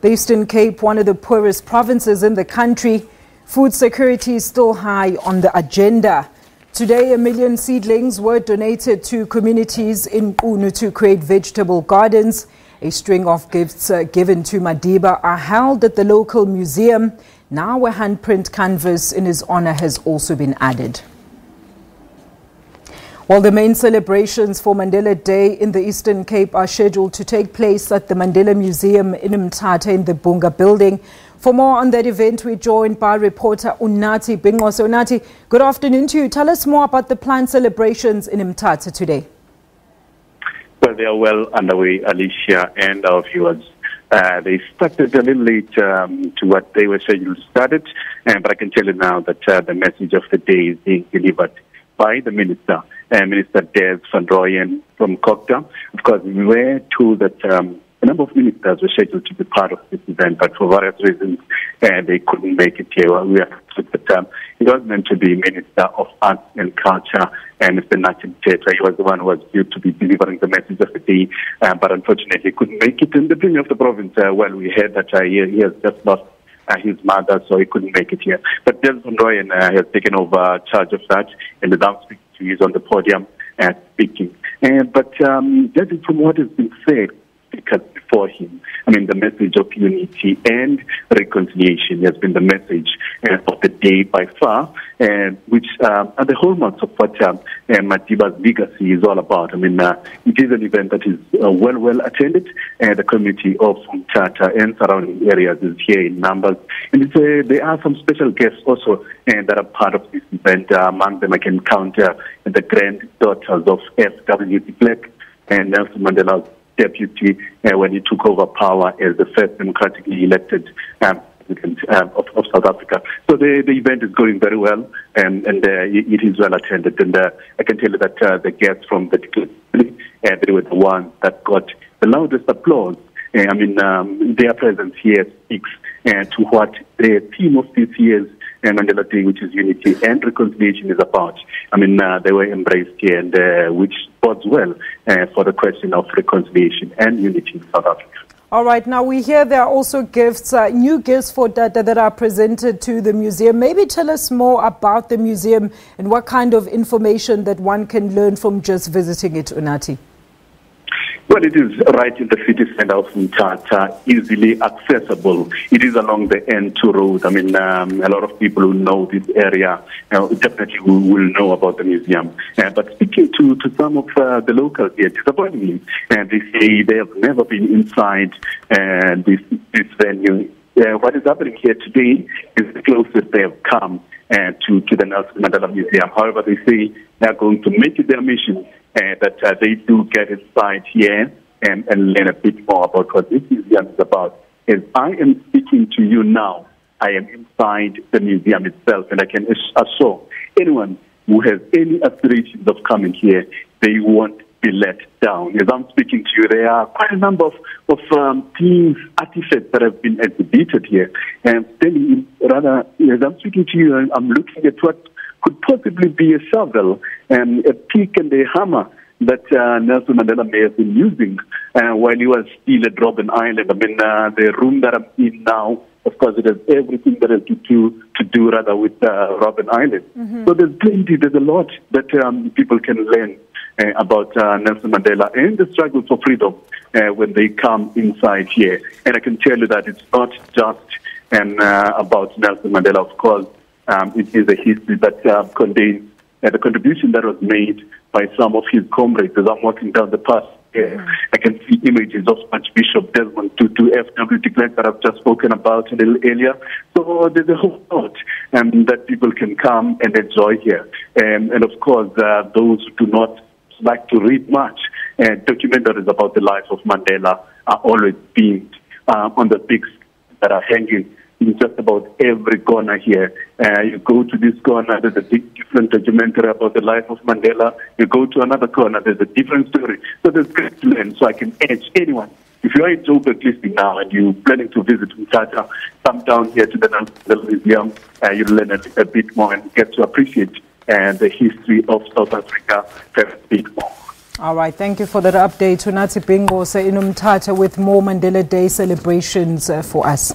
The Eastern Cape, one of the poorest provinces in the country, food security is still high on the agenda. Today, 1 million seedlings were donated to communities in Qunu to create vegetable gardens. A string of gifts given to Madiba are held at the local museum. Now a handprint canvas in his honor has also been added. While the main celebrations for Mandela Day in the Eastern Cape are scheduled to take place at the Mandela Museum in Mthatha in the Bhunga Building. For more on that event, we're joined by reporter Unathi Binqose. Unathi, good afternoon to you. Tell us more about the planned celebrations in Mthatha today. Well, they are well underway, Alicia, and our viewers. They started a little late to what they were scheduled to start, but I can tell you now that the message of the day is being delivered by the Minister, Minister Des van Rooyen from Kokta. Of course, we were told that a number of ministers were scheduled to be part of this event, but for various reasons, they couldn't make it here. Well, we are that he was meant to be Minister of Arts and Culture, and Mr. Mthatha. He was the one who was due to be delivering the message of the day, but unfortunately couldn't make it. In the beginning of the province, well, we heard that he has just lost his mother, so he couldn't make it here. But Des van Rooyen has taken over charge of that, and the now speaking to you is on the podium speaking. But judging from what has been said, because before him, I mean, the message of unity and reconciliation has been the message of the day by far, which are the hallmarks of what Madiba's legacy is all about. I mean, it is an event that is well attended. The community of Mthatha and surrounding areas is here in numbers. And there are some special guests also that are part of this event. Among them, I can count the granddaughters of F.W. de Klerk and Nelson Mandela's deputy when he took over power as the first democratically elected president of South Africa. So the event is going very well, and it is well attended. And I can tell you that the guests from the family, they were the ones that got the loudest applause. I mean, their presence here speaks to what the theme of this year's Mandela Day, which is unity and reconciliation, is about. I mean, they were embraced here, and which bodes well for the question of reconciliation and unity in South Africa. All right. Now, we hear there are also gifts, new gifts for data that are presented to the museum. Maybe tell us more about the museum and what kind of information that one can learn from just visiting it, Unathi. Well, it is right in the city center of Mthatha, easily accessible. It is along the N2 road. I mean, a lot of people who know this area definitely will know about the museum. But speaking to some of the locals here, disappointingly, they say they have never been inside this venue. What is happening here today is the closest they have come to the Nelson Mandela Museum. However, they say they are going to make it their mission that they do get inside here and learn a bit more about what this museum is about. As I am speaking to you now, I am inside the museum itself, and I can assure anyone who has any aspirations of coming here, they won't be let down. As I'm speaking to you, there are quite a number of things, artifacts that have been exhibited here. And standing in, rather, as I'm speaking to you, I'm looking at what could possibly be a shovel and a pick and a hammer that Nelson Mandela may have been using while he was still at Robben Island. I mean, the room that I'm in now, of course, it has everything that has to do rather with Robben Island. Mm-hmm. So there's a lot that people can learn about Nelson Mandela and the struggle for freedom when they come inside here. And I can tell you that it's not just about Nelson Mandela, of course. It is a history that contains the contribution that was made by some of his comrades. As I'm walking down the path, I can see images of Archbishop Desmond Tutu, F.W. de Klerk that I've just spoken about a little earlier. So there's a whole lot that people can come and enjoy here. And of course, those who do not like to read much, documentaries about the life of Mandela are always being on the big that are hanging in just about every corner here. You go to this corner, there's a different documentary about the life of Mandela. You go to another corner, there's a different story. So there's great to learn. So I can urge anyone, if you are in Joburg listening now and you're planning to visit Mthatha, come down here to the National Museum. You'll learn a bit more and get to appreciate the history of South Africa a bit more. All right, thank you for that update. Unathi Binqose in Mthatha with more Mandela Day celebrations for us.